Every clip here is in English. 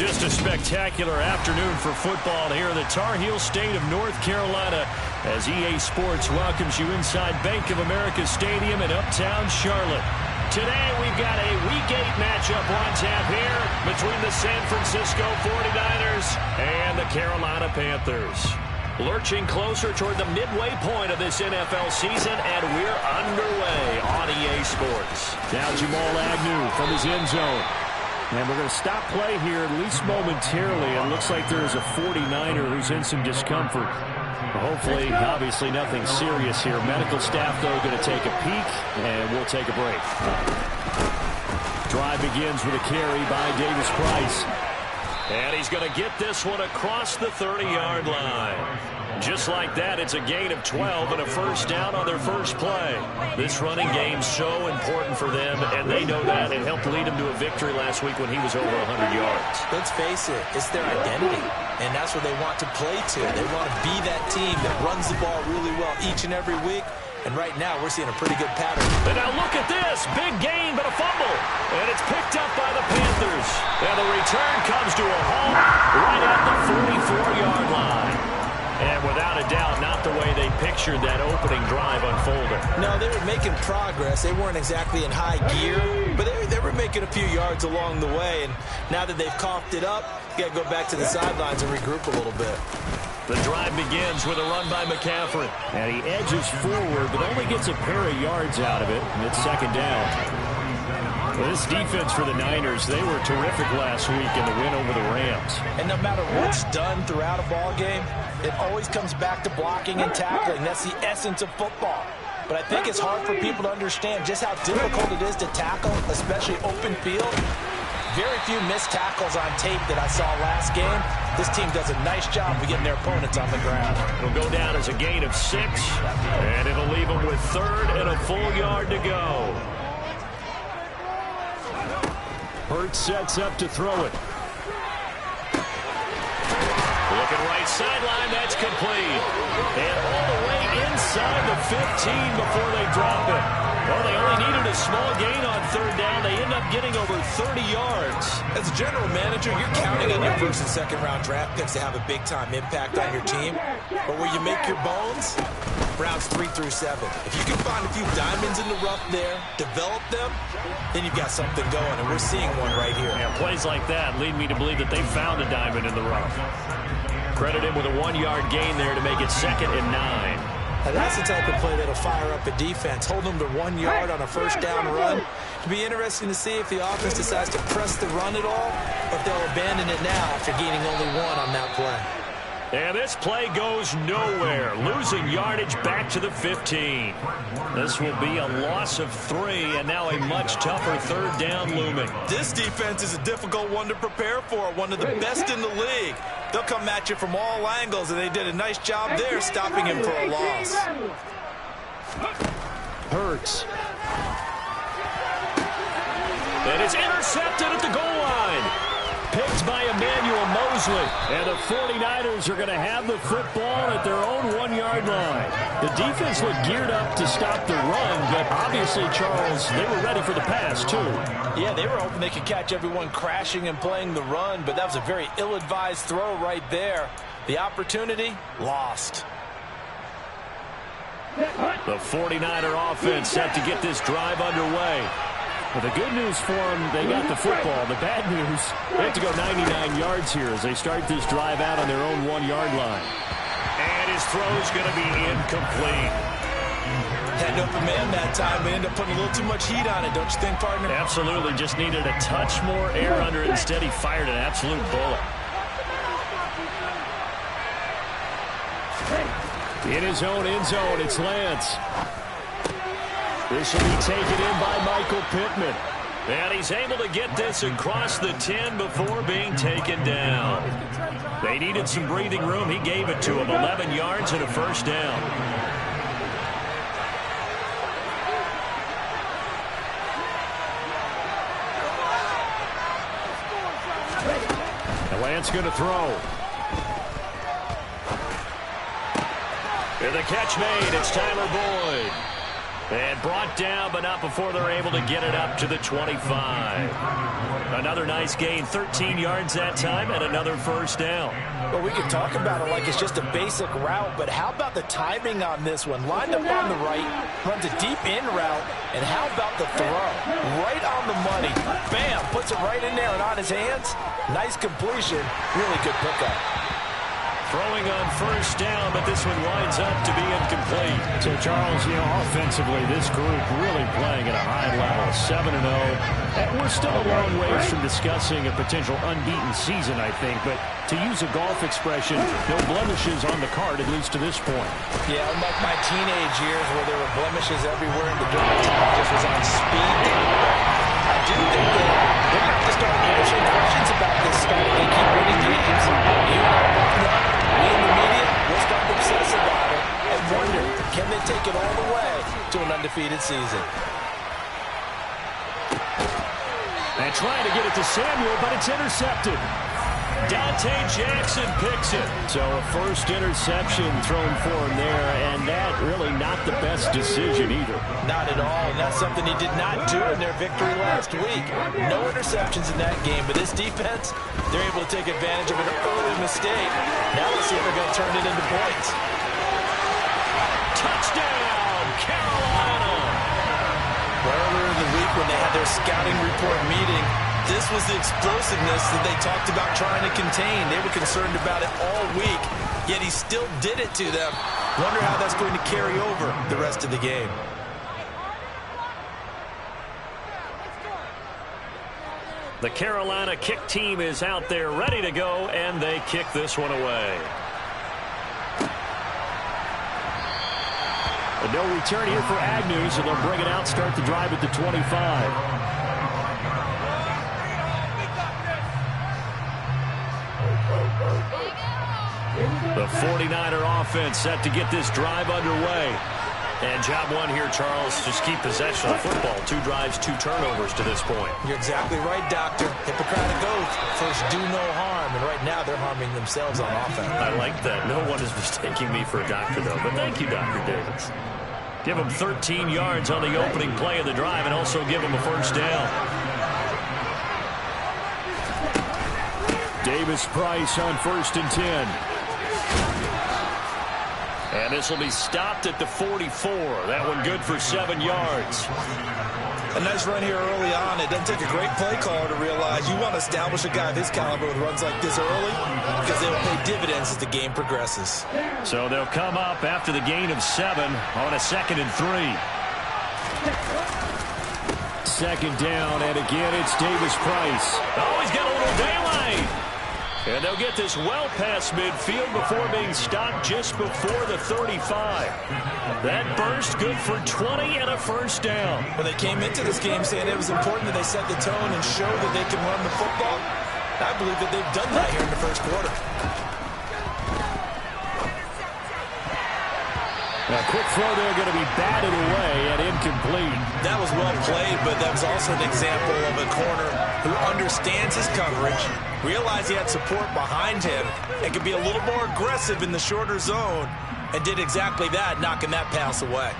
Just a spectacular afternoon for football here in the Tar Heel state of North Carolina as EA Sports welcomes you inside Bank of America Stadium in uptown Charlotte. Today we've got a Week 8 matchup on tap here between the San Francisco 49ers and the Carolina Panthers. Lurching closer toward the midway point of this NFL season, and we're underway on EA Sports. Now Jamal Agnew from his end zone. And we're going to stop play here, at least momentarily. It looks like there is a 49er who's in some discomfort. Hopefully, obviously, nothing serious here. Medical staff, though, going to take a peek, and we'll take a break. Drive begins with a carry by Davis Price. And he's going to get this one across the 30-yard line. Just like that, it's a gain of 12 and a first down on their first play. This running game's so important for them, and they know that. It helped lead him to a victory last week when he was over 100 yards. Let's face it, it's their identity, and that's what they want to play to. They want to be that team that runs the ball really well each and every week, and right now we're seeing a pretty good pattern. And now look at this. Big gain, but a fumble. And it's picked up by the Panthers. And the return comes to a halt right at the 44-yard line. And without a doubt, not the way they pictured that opening drive unfolding. No, they were making progress. They weren't exactly in high gear, but they were making a few yards along the way. And now that they've coughed it up, you got to go back to the sidelines and regroup a little bit. The drive begins with a run by McCaffrey. And he edges forward, but only gets a pair of yards out of it. And it's second down. This defense for the Niners, they were terrific last week in the win over the Rams. And no matter what's done throughout a ball game, it always comes back to blocking and tackling. That's the essence of football. But I think it's hard for people to understand just how difficult it is to tackle, especially open field. Very few missed tackles on tape that I saw last game. This team does a nice job of getting their opponents on the ground. It'll go down as a gain of 6, and it'll leave them with third and a full yard to go. Hurts sets up to throw it. Looking right sideline, that's complete. And all the way inside the 15 before they drop it. Well, they only needed a small gain on third down. They end up getting over 30 yards. As a general manager, you're counting on your first and second round draft picks to have a big-time impact on your team. But where you make your bones, rounds 3 through 7. If you can find a few diamonds in the rough there, develop them, then you've got something going, and we're seeing one right here. Yeah, plays like that lead me to believe that they found a diamond in the rough. Credit him with a 1-yard gain there to make it 2nd and 9. Now that's the type of play that'll fire up a defense. Hold them to 1 yard on a first down run. It'll be interesting to see if the offense decides to press the run at all, or if they'll abandon it now after gaining only 1 on that play. And this play goes nowhere, losing yardage back to the 15. This will be a loss of 3, and now a much tougher third down looming. This defense is a difficult one to prepare for, one of the best in the league. They'll come at you from all angles, and they did a nice job there stopping him for a loss. Hurts. And it's intercepted at the goal line. Picked by Emmanuel Mosley. And the 49ers are going to have the football at their own 1-yard line. The defense looked geared up to stop the run, but obviously, Charles, they were ready for the pass, too. Yeah, they were hoping they could catch everyone crashing and playing the run, but that was a very ill-advised throw right there. The opportunity, lost. The 49er offense set to get this drive underway. Well, the good news for them, they got the football. The bad news, they have to go 99 yards here as they start this drive out on their own 1-yard line. And his throw's going to be incomplete. Had an open man that time, but ended up putting a little too much heat on it, don't you think, partner? Absolutely. Just needed a touch more air under it. Instead, he fired an absolute bullet. In his own end zone, it's Lance. This will be taken in by Michael Pittman. And he's able to get this across the 10 before being taken down. They needed some breathing room. He gave it to him. 11 yards and a first down. And Lance going to throw. And the catch made. It's Tyler Boyd. And brought down, but not before they're able to get it up to the 25. Another nice gain, 13 yards that time, and another first down. Well, we can talk about it like it's just a basic route, but how about the timing on this one? Lined up on the right, runs a deep in route, and how about the throw? Right on the money. Bam! Puts it right in there and on his hands. Nice completion. Really good pickup. Throwing on first down, but this one winds up to be incomplete. So, Charles, offensively, this group really playing at a high level, 7-0. And we're still a long ways from discussing a potential unbeaten season, I think. But to use a golf expression, no blemishes on the card, at least to this point. Yeah, unlike my teenage years where there were blemishes everywhere and the dermatologist just was on speed dial. I do think that we're going to have to start answering questions about this stuff. They keep winning games. You and I both know. We in the media, we'll start to obsess about it and wonder, can they take it all the way to an undefeated season? And trying to get it to Samuel, but it's intercepted. Dante Jackson picks it. So a first interception thrown for him there, and that really not the best decision either. Not at all, and that's something he did not do in their victory last week. No interceptions in that game, but this defense, they're able to take advantage of an early mistake. Now let's see if they're going to turn it into points. Touchdown, Carolina! Earlier in the week when they had their scouting report meeting, this was the explosiveness that they talked about trying to contain. They were concerned about it all week, yet he still did it to them. Wonder how that's going to carry over the rest of the game. The Carolina kick team is out there ready to go, and they kick this one away. A no return here for Agnew, so they'll bring it out, start the drive at the 25. The 49er offense set to get this drive underway. And job one here, Charles, just keep possession of the football. 2 drives, 2 turnovers to this point. You're exactly right, Doctor. Hippocratic oath. First, do no harm. And right now, they're harming themselves on offense. I like that. No one is mistaking me for a doctor, though. But thank you, Dr. Davis. Give them 13 yards on the opening play of the drive and also give them a first down. Davis-Price on 1st and 10. And this will be stopped at the 44. That one good for 7 yards. A nice run here early on. It doesn't take a great play caller to realize you want to establish a guy of his caliber with runs like this early because they will pay dividends as the game progresses. So they'll come up after the gain of 7 on a 2nd and 3. 2nd down, and again it's Davis-Price. Oh, he's got a little daylight. And they'll get this well past midfield before being stopped just before the 35. That burst good for 20 and a first down. Well, they came into this game saying it was important that they set the tone and show that they can run the football. I believe that they've done that here in the first quarter. A quick throw there going to be batted away and incomplete. That was well played, but that was also an example of a corner who understands his coverage, realized he had support behind him, and could be a little more aggressive in the shorter zone, and did exactly that, knocking that pass away.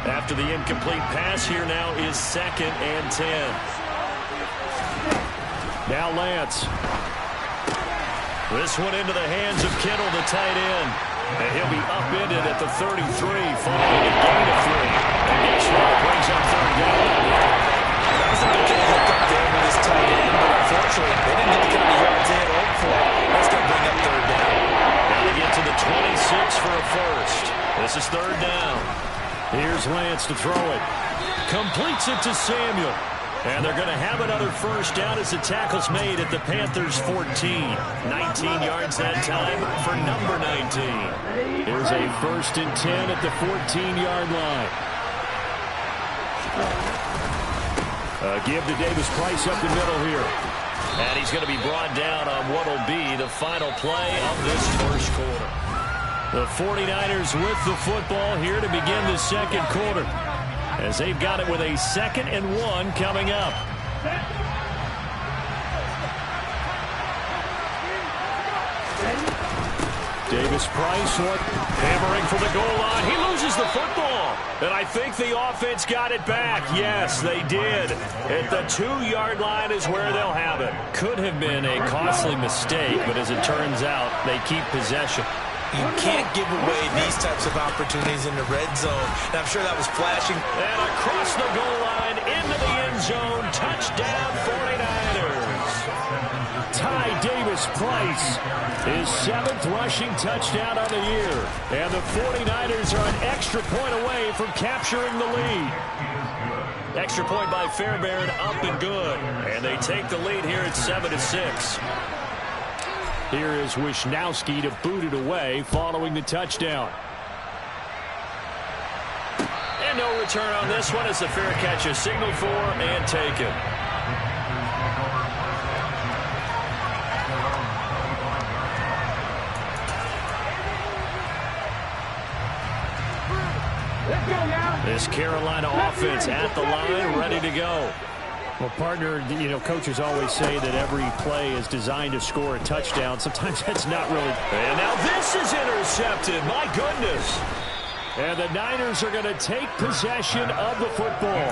After the incomplete pass, here now is 2nd and 10. Now Lance. This one into the hands of Kittle, the tight end. And he'll be upended at the 33 following a gain of 3. And guess what? Brings up 3rd down. That was a good hook up there with his tight end, but unfortunately, they didn't get the kind of yards they had hoped for. That's going to bring up 3rd down. Got to get to the 26 for a first. This is 3rd down. Here's Lance to throw it. Completes it to Samuel. And they're going to have another first down as the tackle's made at the Panthers' 14. 19 yards that time for number 19. Here's a 1st and 10 at the 14-yard line. Give to Davis-Price up the middle here. And he's going to be brought down on what will be the final play of this first quarter. The 49ers with the football here to begin the 2nd quarter, as they've got it with a 2nd and 1 coming up. Davis-Price hammering for the goal line. He loses the football. And I think the offense got it back. Yes, they did. At the 2-yard line is where they'll have it. Could have been a costly mistake, but as it turns out, they keep possession. You can't give away these types of opportunities in the red zone. And I'm sure that was flashing. And across the goal line, into the end zone. Touchdown, 49ers. Ty Davis-Price, his 7th rushing touchdown of the year. And the 49ers are an extra point away from capturing the lead. Extra point by Fairbairn, up and good. And they take the lead here at 7-6. Here is Wisnowski to boot it away following the touchdown. And no return on this one as the fair catch is signaled for and taken. This Carolina offense at the line, ready to go. Well, partner, coaches always say that every play is designed to score a touchdown. Sometimes that's not really. And now this is intercepted. My goodness. And the Niners are going to take possession of the football.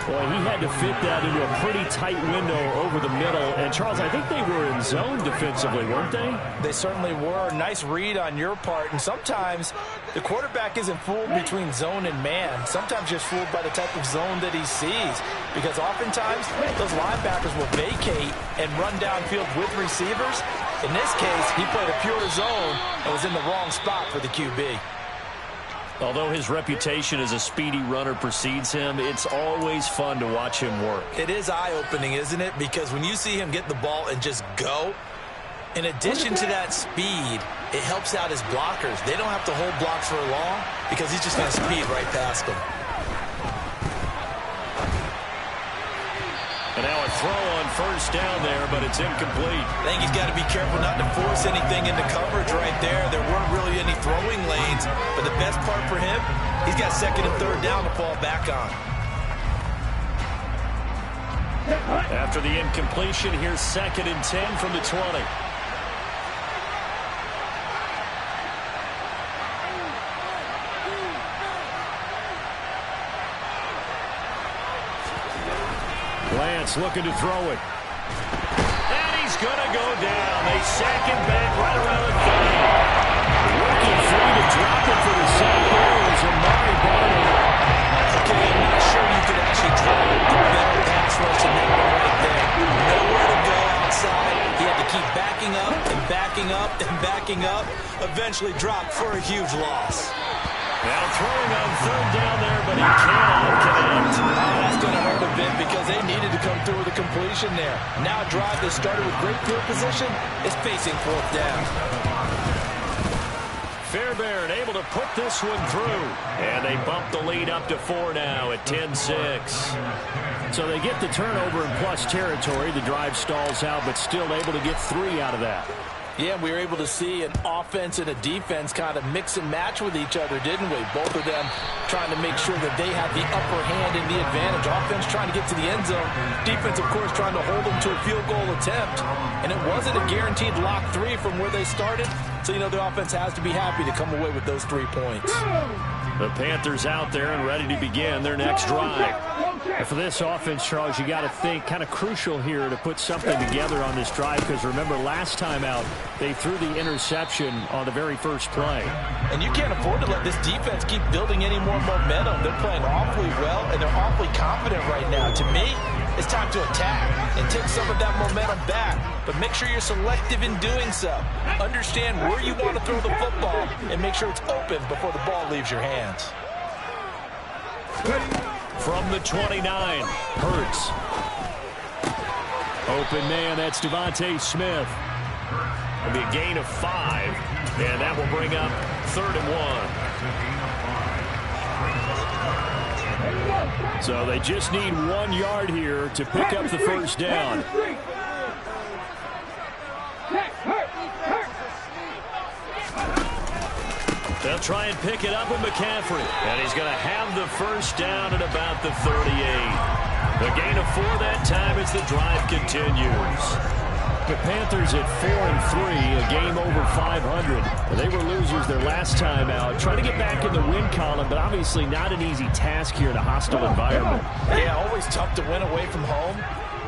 Boy, he had to fit that into a pretty tight window over the middle. And, Charles, I think they were in zone defensively, weren't they? They certainly were. Nice read on your part. And sometimes the quarterback isn't fooled between zone and man. Sometimes just fooled by the type of zone that he sees. Because oftentimes those linebackers will vacate and run downfield with receivers. In this case, he played a pure zone and was in the wrong spot for the QB. Although his reputation as a speedy runner precedes him, it's always fun to watch him work. It is eye-opening, isn't it? Because when you see him get the ball and just go, in addition to that speed, it helps out his blockers. They don't have to hold blocks for long because he's just going to speed right past them. And now a throw on first down there, but it's incomplete. I think he's got to be careful not to force anything into coverage right there. There weren't really any throwing lanes, but the best part for him, he's got 2nd and 3rd down to fall back on. After the incompletion, here's 2nd and 10 from the 20. Lance looking to throw it. And he's going to go down. They sack him back right around the 30. Working free to drop it for the sack there is Amari Barber. Okay, I'm not sure you could actually draw a better pass rush than that one right there. Nowhere to go outside. He had to keep backing up and backing up and backing up. Eventually dropped for a huge loss. Now throwing on 3rd down there, but he cannot connect. That's going to hurt a bit because they needed to come through with a completion there. Now a drive that started with great field position is facing 4th down. Fairbairn able to put this one through. And they bump the lead up to 4 now at 10-6. So they get the turnover in plus territory. The drive stalls out, but still able to get 3 out of that. Yeah, we were able to see an offense and a defense kind of mix and match with each other, didn't we? Both of them trying to make sure that they have the upper hand and the advantage. Offense trying to get to the end zone. Defense, of course, trying to hold them to a field goal attempt. And it wasn't a guaranteed lock 3 from where they started. So, the offense has to be happy to come away with those 3 points. The Panthers out there and ready to begin their next drive. And for this offense, Charles, you got to think kind of crucial here to put something together on this drive because remember last time out they threw the interception on the very first play. And you can't afford to let this defense keep building any more momentum. They're playing awfully well and they're awfully confident right now. To me, it's time to attack and take some of that momentum back. But make sure you're selective in doing so. Understand where you want to throw the football and make sure it's open before the ball leaves your hands. From the 29, Hurts. Open man, that's Devontae Smith. It'll be a gain of 5, and that will bring up 3rd and 1. So they just need 1 yard here to pick up the first down. They'll try and pick it up with McCaffrey. And he's going to have the first down at about the 38. The gain of 4 that time as the drive continues. The Panthers at 4-3, a game over 500. They were losers their last time out. Trying to get back in the win column, but obviously not an easy task here in a hostile environment. Yeah, always tough to win away from home.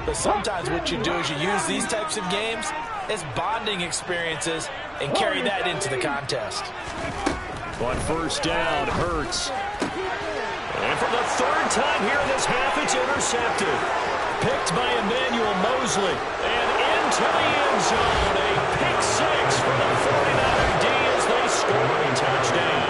But sometimes what you do is you use these types of games as bonding experiences and carry that into the contest. On first down, Hurts. And for the third time here in this half, it's intercepted. Picked by Emmanuel Mosley. And into the end zone. A pick six for the 49er D as they score a touchdown.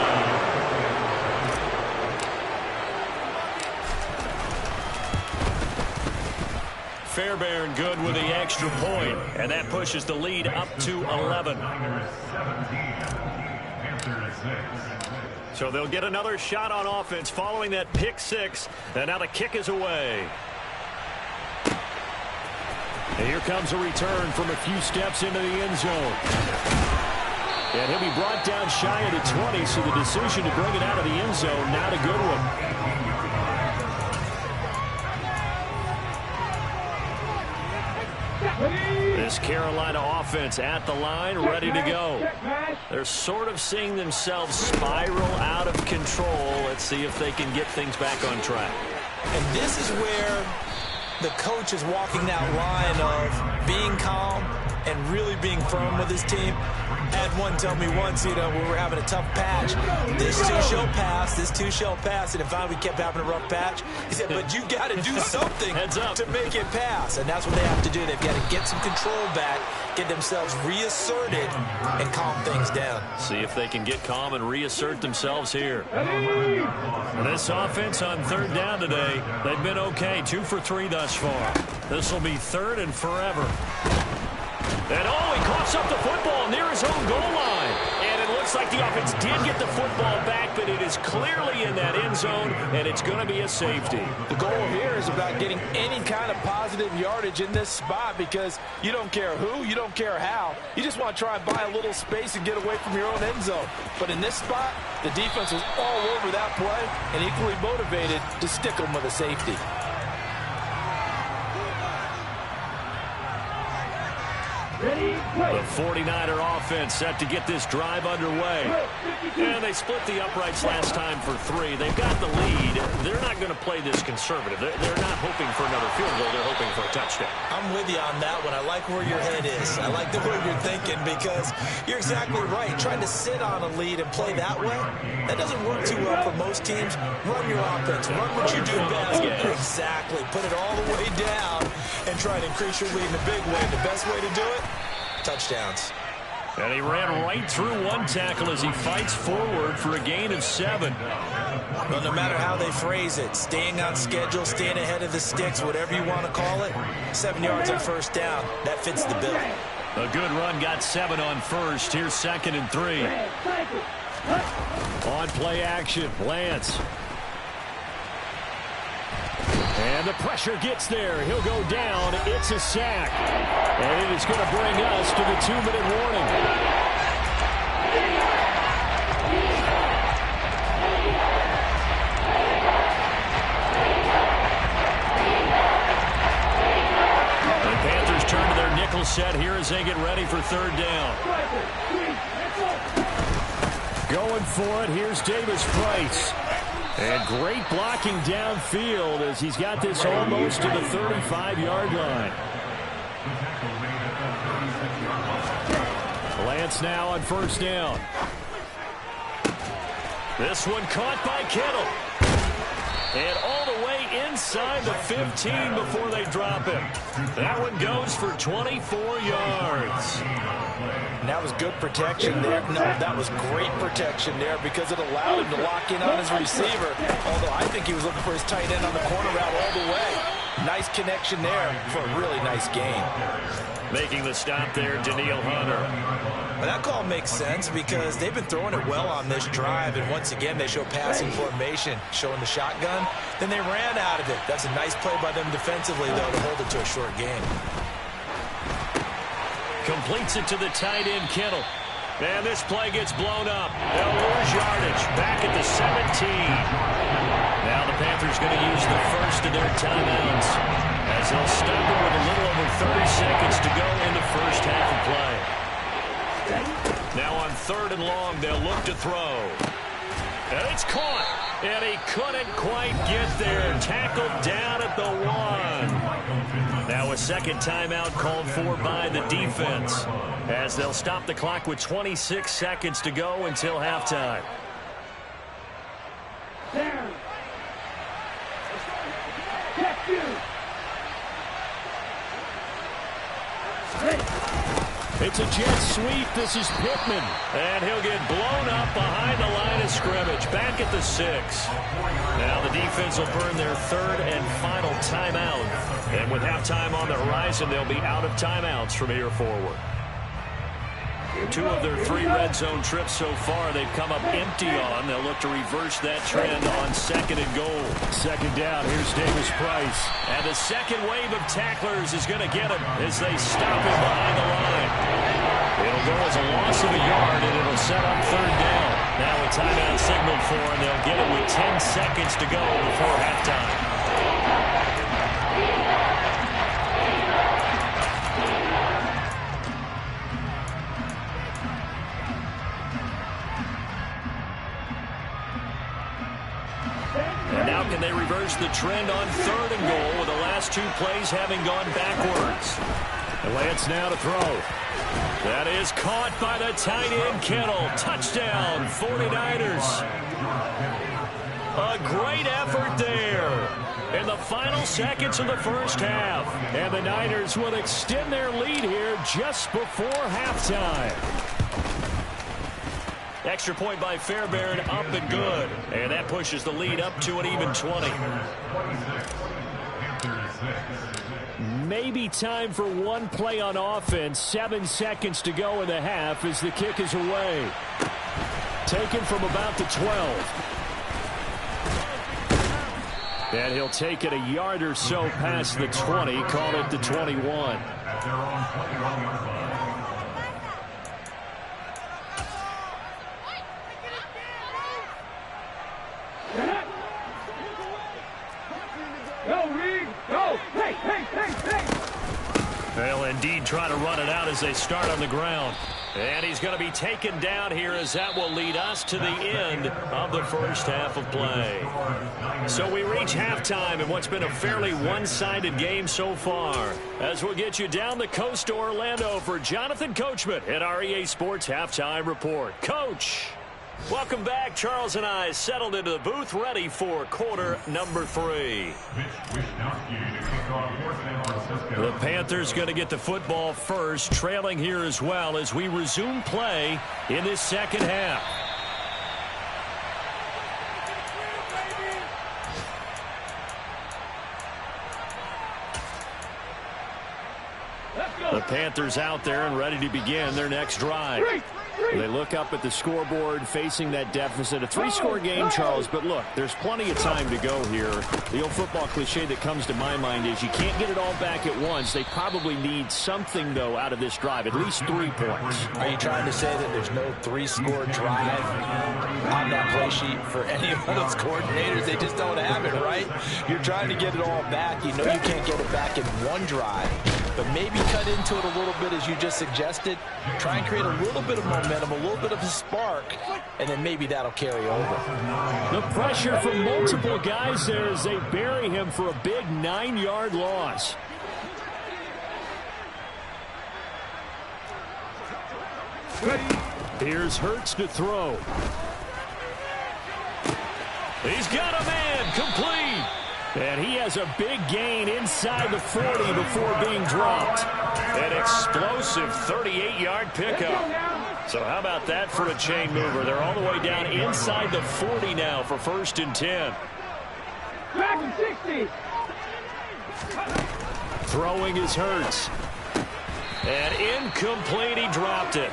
Fairbairn good with the extra point. And that pushes the lead up to 11. So they'll get another shot on offense following that pick six. And now the kick is away. And here comes a return from a few steps into the end zone. And he'll be brought down shy of the 20, so the decision to bring it out of the end zone, not a good one. This Carolina offense at the line, ready to go. They're sort of seeing themselves spiral out of control. Let's see if they can get things back on track. And this is where the coach is walking that line of being calm and really being firm with his team. I had one tell me once, we were having a tough patch. This too shall pass, this too shall pass. And if finally we kept having a rough patch, he said, but you got to do something to make it pass. And that's what they have to do. They've got to get some control back, get themselves reasserted, and calm things down. See if they can get calm and reassert themselves here. This offense on third down today, they've been okay. 2 for 3 thus far. This will be third and forever. And he coughs up the football near his own goal line. And it looks like the offense did get the football back, but it is clearly in that end zone, and it's going to be a safety. The goal here is about getting any kind of positive yardage in this spot because you don't care who, you don't care how. You just want to try and buy a little space and get away from your own end zone. But in this spot, the defense was all over that play and equally motivated to stick them with a safety. The 49er offense set to get this drive underway. And they split the uprights last time for 3. They've got the lead. They're not going to play this conservative. They're not hoping for another field goal. They're hoping for a touchdown. I'm with you on that one. I like where your head is. I like the way you're thinking because you're exactly right. Trying to sit on a lead and play that way, that doesn't work too well for most teams. Run your offense. Run what you do best. Exactly. Put it all the way down and try to increase your lead in a big way. The best way to do it, touchdowns. And he ran right through one tackle as he fights forward for a gain of 7. Well, no matter how they phrase it, staying on schedule, staying ahead of the sticks, whatever you want to call it, 7 yards on first down, that fits the bill. A good run got 7 on first. Here's 2nd and 3. On play action, Lance. And the pressure gets there. He'll go down. It's a sack. And it is going to bring us to the 2-minute warning. The Panthers turn to their nickel set here as they get ready for third down. Going for it. Here's Davis Price. And great blocking downfield as he's got this almost to the 35-yard line. Lance now on first down. This one caught by Kittle. And all the way inside the 15 before they drop him. That one goes for 24 yards. And that was good protection there. No, that was great protection there because it allowed him to lock in on his receiver. Although I think he was looking for his tight end on the corner route all the way. Nice connection there for a really nice gain. Making the stop there, Danielle Hunter. Well, that call makes sense because they've been throwing it well on this drive, and once again they show passing formation, showing the shotgun. Then they ran out of it. That's a nice play by them defensively, though, to hold it to a short game. Completes it to the tight end, Kittle. And this play gets blown up. They'll lose yardage back at the 17. Now the Panthers going to use the first of their timeouts as they'll stop it with a little over 30 seconds to go in the first and long. They'll look to throw. And it's caught. And he couldn't quite get there. Tackled down at the 1. Now a second timeout called for by the defense, as they'll stop the clock with 26 seconds to go until halftime. It's a jet sweep. This is Pittman. And he'll get blown up behind the line of scrimmage. Back at the 6. Now the defense will burn their third and final timeout. And with halftime on the horizon, they'll be out of timeouts from here forward. 2 of their 3 red zone trips so far they've come up empty on. They'll look to reverse that trend on 2nd and goal. Second down. Here's Davis Price. And the second wave of tacklers is going to get him as they stop him behind the line. It'll go as a loss of a yard, and it'll set up 3rd down. Now a timeout signaled for, and they'll get it with 10 seconds to go before halftime. And now can they reverse the trend on 3rd and goal with the last 2 plays having gone backwards? Lance now to throw. That is caught by the tight end Kittle. Touchdown, 49ers. A great effort there in the final seconds of the first half. And the Niners will extend their lead here just before halftime. Extra point by Fairbairn, up and good. And that pushes the lead up to an even 20. Maybe time for one play on offense. 7 seconds to go in the half as the kick is away. Taken from about the 12. And he'll take it a yard or so past the 20. Call it the 21. They'll indeed try to run it out as they start on the ground. And he's going to be taken down here as that will lead us to the end of the first half of play. So we reach halftime in what's been a fairly one-sided game so far. As we'll get you down the coast to Orlando for Jonathan Coachman at our EA Sports Halftime Report. Coach, welcome back. Charles and I settled into the booth ready for quarter number 3. The Panthers going to get the football first, trailing here as well as we resume play in this second half. The Panthers out there and ready to begin their next drive. They look up at the scoreboard facing that deficit. A 3-score game, Charles, but look, there's plenty of time to go here. The old football cliche that comes to my mind is you can't get it all back at once. They probably need something, though, out of this drive, at least 3 points. Are you trying to say that there's no 3-score drive on that play sheet for any of those coordinators? They just don't have it, right? You're trying to get it all back. You know you can't get it back in one drive, but maybe cut into it a little bit as you just suggested. Try and create a little bit of momentum, a little bit of a spark, and then maybe that'll carry over. The pressure from multiple guys there as they bury him for a big 9-yard loss. Here's Hurts to throw. He's got a man, complete. And he has a big gain inside the 40 before being dropped. An explosive 38-yard pickup. So how about that for a chain mover? They're all the way down inside the 40 now for 1st and 10. Back and 60. Throwing is Hurts. And incomplete, he dropped it.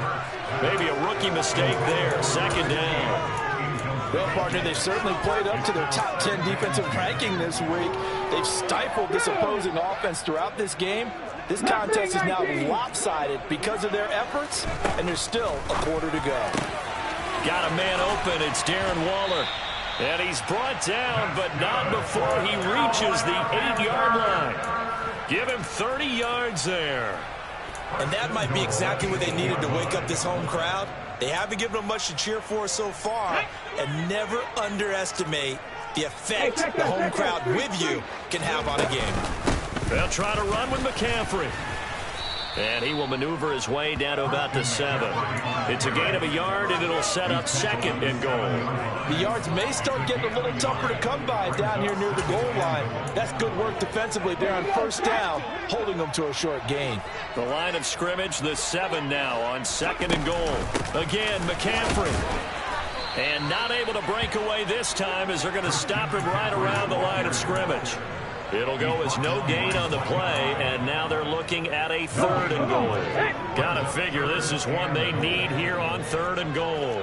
Maybe a rookie mistake there. 2nd down. Well, partner, they've certainly played up to their top 10 defensive ranking this week. They've stifled this opposing offense throughout this game. This contest is now lopsided because of their efforts, and there's still a quarter to go. Got a man open. It's Darren Waller. And he's brought down, but not before he reaches the 8-yard line. Give him 30 yards there. And that might be exactly what they needed to wake up this home crowd. They haven't given them much to cheer for so far, and never underestimate the effect the home crowd with you can have on a game. They'll try to run with McCaffrey. And he will maneuver his way down to about the 7. It's a gain of a yard, and it'll set up 2nd and goal. The yards may start getting a little tougher to come by down here near the goal line. That's good work defensively there on 1st down, holding them to a short gain. The line of scrimmage, the 7 now on 2nd and goal. Again, McCaffrey. And not able to break away this time as they're going to stop him right around the line of scrimmage. It'll go as no gain on the play, and now they're looking at a 3rd and goal. Gotta figure this is one they need here on 3rd and goal.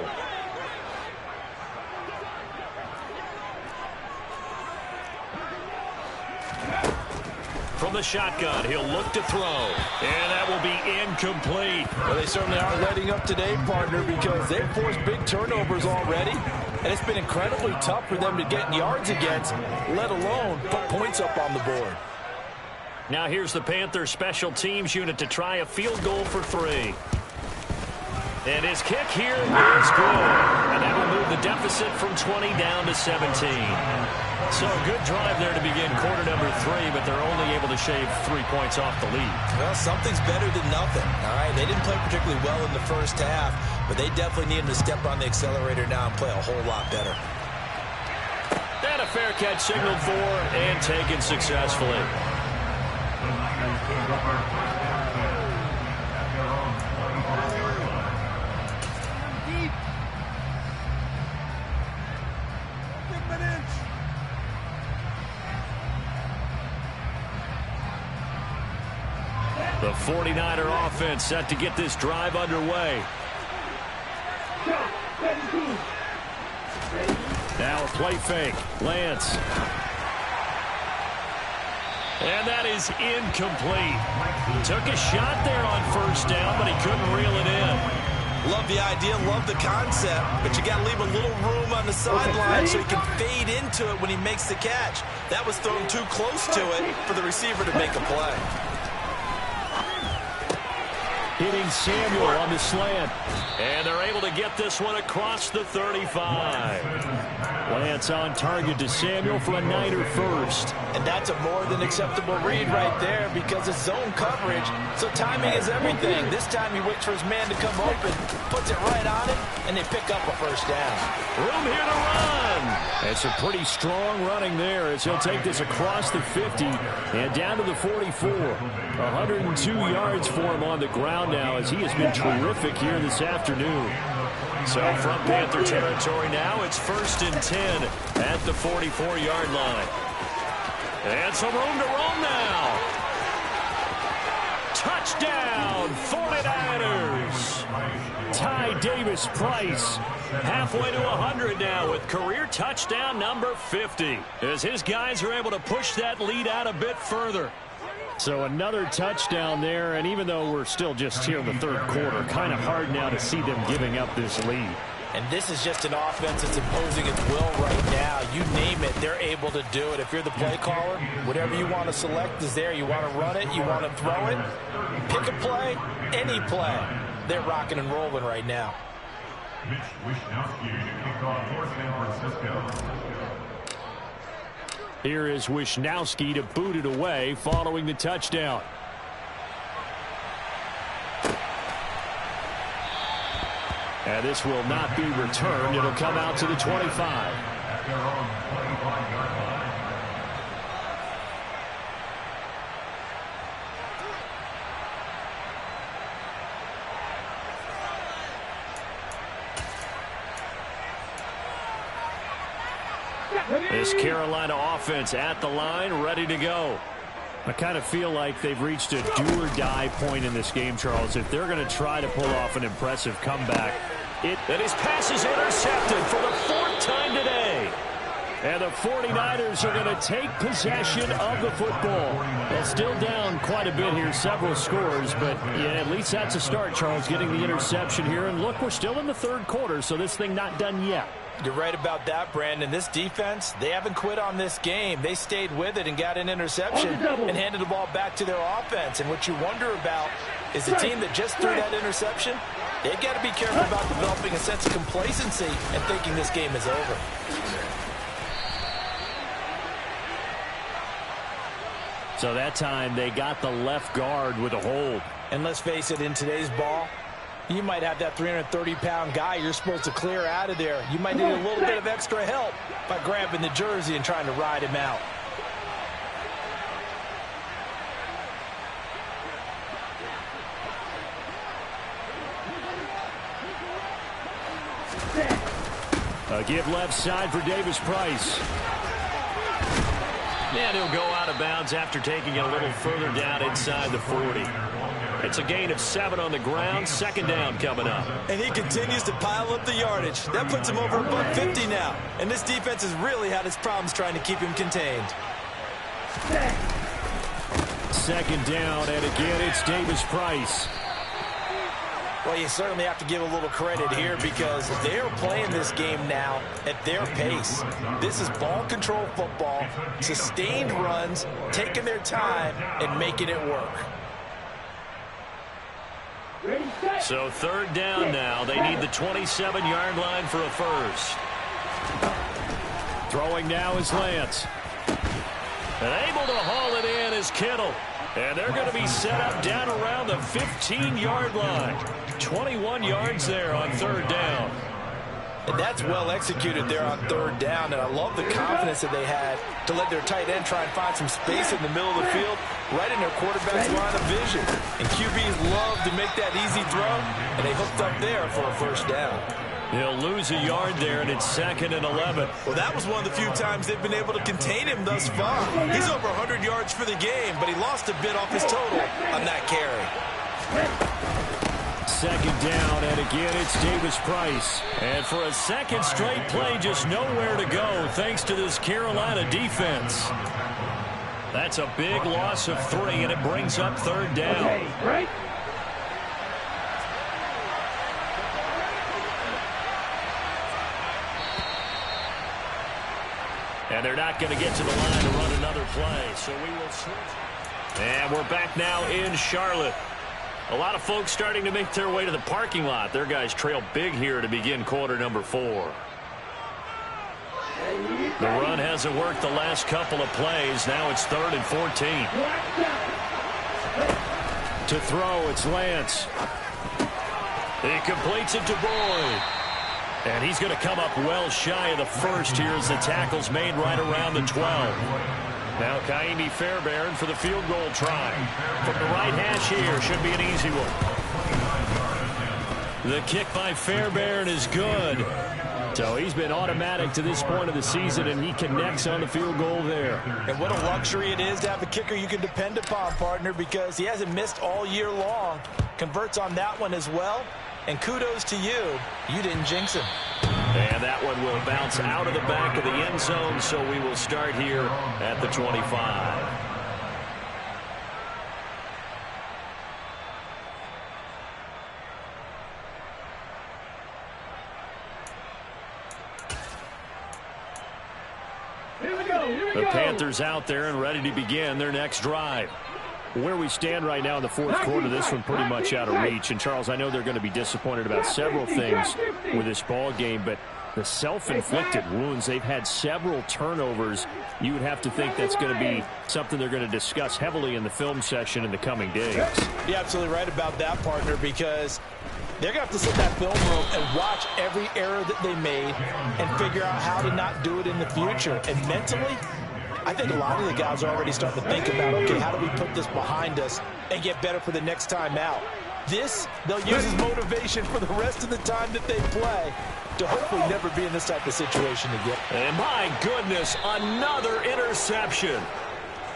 From the shotgun, he'll look to throw, and that will be incomplete. Well, they certainly aren't letting up today, partner, because they've forced big turnovers already, and it's been incredibly tough for them to get yards against, let alone put points up on the board. Now here's the Panthers special teams unit to try a field goal for 3. And his kick here is good. And that will move the deficit from 20 down to 17. So a good drive there to begin quarter number 3, but they're only able to shave 3 points off the lead. Well, something's better than nothing, all right? They didn't play particularly well in the first half, but they definitely needed to step on the accelerator now and play a whole lot better. And a fair catch signaled for and taken successfully. The 49er offense set to get this drive underway. Now a play fake. Lance. And that is incomplete. Took a shot there on 1st down, but he couldn't reel it in. Love the idea, love the concept, but you got to leave a little room on the sideline so he can fade into it when he makes the catch. That was thrown too close to it for the receiver to make a play. Hitting Samuel on the slant. And they're able to get this one across the 35. Lance on target to Samuel for a Niner first. And that's a more than acceptable read right there because it's zone coverage, so timing is everything. This time he waits for his man to come open, puts it right on it, and they pick up a 1st down. Room here to run. That's a pretty strong running there as he'll take this across the 50 and down to the 44. 102 yards for him on the ground now as he has been terrific here this afternoon. So from Panther territory now, it's 1st and 10 at the 44-yard line. And some room to roam now. Touchdown, 49ers. Ty Davis-Price halfway to 100 now with career touchdown number 50 as his guys are able to push that lead out a bit further. So another touchdown there, and even though we're still just here in the 3rd quarter, kind of hard now to see them giving up this lead. And this is just an offense that's imposing its will right now. You name it, they're able to do it. If you're the play caller, whatever you want to select is there. You want to run it, you want to throw it, pick a play, any play. They're rocking and rolling right now. Here is Wisnowski to boot it away following the touchdown. And this will not be returned. It'll come out to the 25. This Carolina offense at the line, ready to go. I kind of feel like they've reached a do-or-die point in this game, Charles. If they're going to try to pull off an impressive comeback, and his pass is intercepted for the 4th time today. And the 49ers are going to take possession of the football. Well, still down quite a bit here, several scores, but yeah, at least that's a start, Charles, getting the interception here. And look, we're still in the 3rd quarter, so this thing not done yet. You're right about that, Brandon. This defense, they haven't quit on this game. They stayed with it and got an interception and handed the ball back to their offense. And what you wonder about is the team that just threw that interception, they've got to be careful about developing a sense of complacency and thinking this game is over. So that time they got the left guard with a hold. And let's face it, in today's ball, you might have that 330-pound guy you're supposed to clear out of there. You might need a little bit of extra help by grabbing the jersey and trying to ride him out. A give left side for Davis Price. And he'll go out of bounds after taking it a little further down inside the 40. It's a gain of 7 on the ground. Second down coming up. And he continues to pile up the yardage. That puts him over above 50 now. And this defense has really had its problems trying to keep him contained. Second down, and again it's Davis Price. Well, you certainly have to give a little credit here because they're playing this game now at their pace. This is ball control football, sustained runs, taking their time, and making it work. So third down now. They need the 27-yard line for a first. Throwing now is Lance. And able to haul it in is Kittle. And they're going to be set up down around the 15-yard line. 21 yards there on third down. And that's well executed there on third down. And I love the confidence that they had to let their tight end try and find some space in the middle of the field, right in their quarterback's line of vision. And QBs love to make that easy throw, and they hooked up there for a first down. He'll lose a yard there, and it's 2nd and 11. Well, that was one of the few times they've been able to contain him thus far. He's over 100 yards for the game, but he lost a bit off his total on that carry. Second down, and again it's Davis Price. And for a second straight play, just nowhere to go thanks to this Carolina defense. That's a big loss of 3, and it brings up third down. Okay, right? And they're not going to get to the line to run another play, so we will switch. And we're back now in Charlotte. A lot of folks starting to make their way to the parking lot. Their guys trail big here to begin quarter number 4. The run hasn't worked the last couple of plays. Now it's 3rd and 14. To throw, it's Lance. He completes it to Boyd. And he's going to come up well shy of the first here as the tackle's made right around the 12. Now Kaimi Fairbairn for the field goal try. From the right hash here, should be an easy one. The kick by Fairbairn is good. So he's been automatic to this point of the season, and he connects on the field goal there. And what a luxury it is to have a kicker you can depend upon, partner, because he hasn't missed all year long. Converts on that one as well. And kudos to you. You didn't jinx him. And that one will bounce out of the back of the end zone, so we will start here at the 25. The Panthers out there and ready to begin their next drive. Where we stand right now in the fourth quarter, this one pretty much out of reach. And, Charles, I know they're going to be disappointed about several things with this ball game, but the self-inflicted wounds, they've had several turnovers. You would have to think that's going to be something they're going to discuss heavily in the film session in the coming days. You're absolutely right about that, partner, because they're going to have to sit in that film room and watch every error that they made and figure out how to not do it in the future. And mentally, I think a lot of the guys are already starting to think about, okay, how do we put this behind us and get better for the next time out? This, they'll use as motivation for the rest of the time that they play to hopefully never be in this type of situation again. And my goodness, another interception.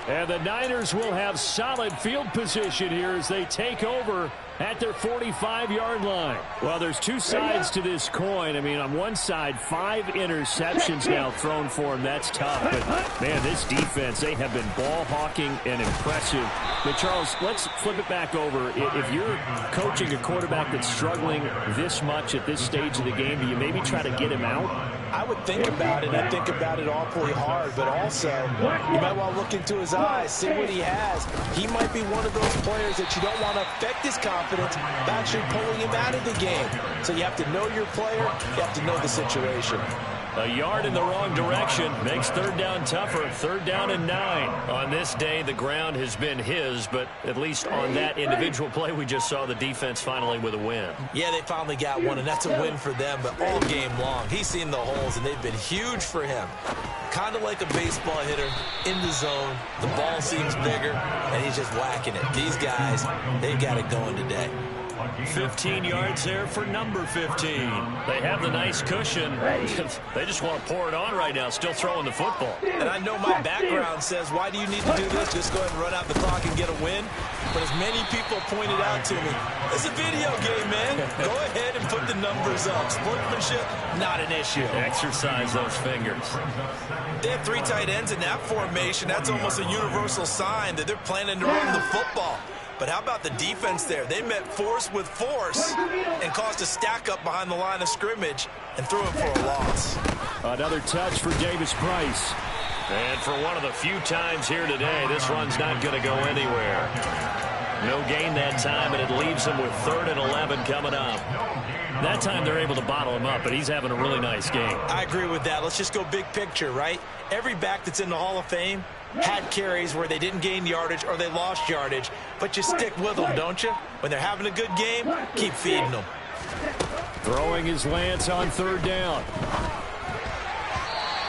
And the Niners will have solid field position here as they take over at their 45-yard line. Well, there's two sides to this coin. I mean, on one side, 5 interceptions now thrown for him. That's tough. But, man, this defense, they have been ball hawking and impressive. But, Charles, let's flip it back over. If you're coaching a quarterback that's struggling this much at this stage of the game, do you maybe try to get him out? I would think about it, and I think about it awfully hard, but also you might want to look into his eyes, see what he has. He might be one of those players that you don't want to affect his confidence by actually pulling him out of the game. So you have to know your player, you have to know the situation. A yard in the wrong direction makes third down tougher. 3rd down and 9. On this day, the ground has been his, but at least on that individual play, we just saw the defense finally with a win. Yeah, they finally got one, and that's a win for them, but all game long, he's seen the holes, and they've been huge for him. Kind of like a baseball hitter in the zone. The ball seems bigger, and he's just whacking it. These guys, they got it going today. 15 yards there for number 15. They have the nice cushion. They just want to pour it on right now, still throwing the football. And I know my background says, why do you need to do this? Just go ahead and run out the clock and get a win. But as many people pointed out to me, it's a video game, man. Go ahead and put the numbers up. Sportsmanship, not an issue. Exercise those fingers. They have 3 tight ends in that formation. That's almost a universal sign that they're planning to run the football. But how about the defense there? They met force with force and caused a stack up behind the line of scrimmage and threw it for a loss. Another touch for Davis Price. And for one of the few times here today, this run's not going to go anywhere. No gain that time, and it leaves them with 3rd and 11 coming up. That time they're able to bottle him up, but he's having a really nice game. I agree with that. Let's just go big picture, right? Every back that's in the Hall of Fame had carries where they didn't gain yardage or they lost yardage, but you stick with them, don't you? When they're having a good game, keep feeding them. Throwing his Lance on 3rd down.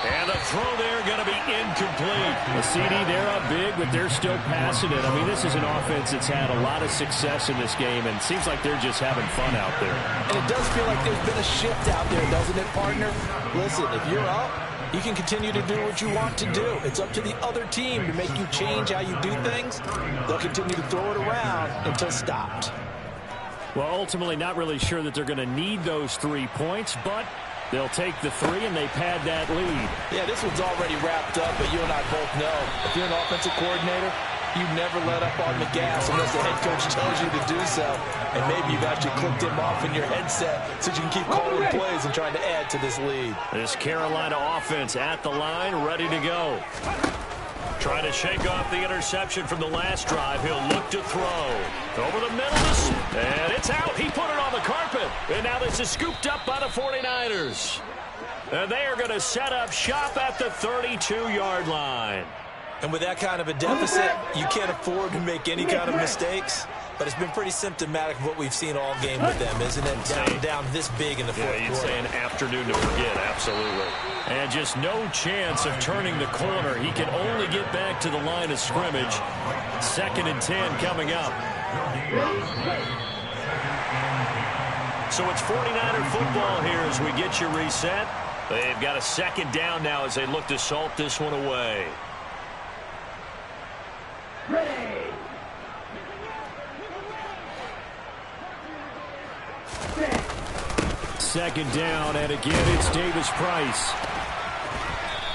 And the throw there going to be incomplete. The CD, they're up big, but they're still passing it. I mean, this is an offense that's had a lot of success in this game, and it seems like they're just having fun out there. And it does feel like there's been a shift out there, doesn't it, partner? Listen, if you're up, you can continue to do what you want to do. It's up to the other team to make you change how you do things. They'll continue to throw it around until stopped. Well, ultimately, not really sure that they're going to need those 3 points, but they'll take the 3 and they pad that lead. Yeah, this one's already wrapped up, but you and I both know if you're an offensive coordinator, you never let up on the gas unless the head coach tells you to do so. And maybe you've actually clicked him off in your headset so you can keep calling plays and trying to add to this lead. This Carolina offense at the line, ready to go. Trying to shake off the interception from the last drive. He'll look to throw. Over the middle, and it's out. He put it on the carpet. And now this is scooped up by the 49ers. And they are going to set up shop at the 32-yard line. And with that kind of a deficit, you can't afford to make any kind of mistakes. But it's been pretty symptomatic of what we've seen all game with them, isn't it? Down this big in the fourth quarter. You'd say an afternoon to forget, absolutely. And just no chance of turning the corner. He can only get back to the line of scrimmage. 2nd and 10 coming up. So it's 49er football here as we get you reset. They've got a 2nd down now as they look to salt this one away. Ready. Second down, and again, it's Davis Price.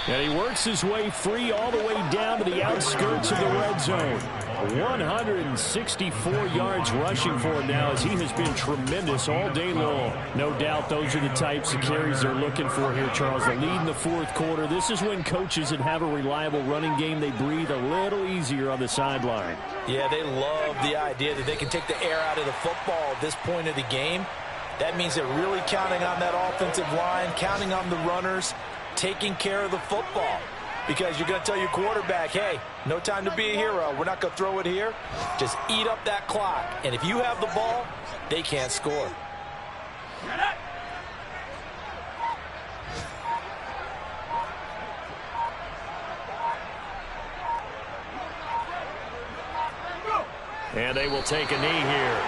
And he works his way free all the way down to the outskirts of the red zone. 164 yards rushing for him now as he has been tremendous all day long. No doubt those are the types of carries they're looking for here, Charles. The lead in the fourth quarter. This is when coaches that have a reliable running game, they breathe a little easier on the sideline. Yeah, they love the idea that they can take the air out of the football at this point of the game. That means they're really counting on that offensive line, counting on the runners, taking care of the football. Because you're going to tell your quarterback, hey, no time to be a hero. We're not going to throw it here. Just eat up that clock. And if you have the ball, they can't score. And they will take a knee here.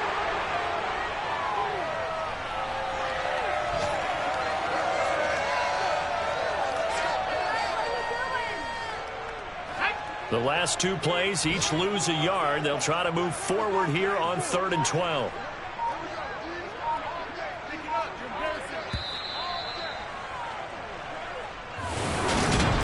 The last 2 plays, each lose a yard. They'll try to move forward here on 3rd and 12.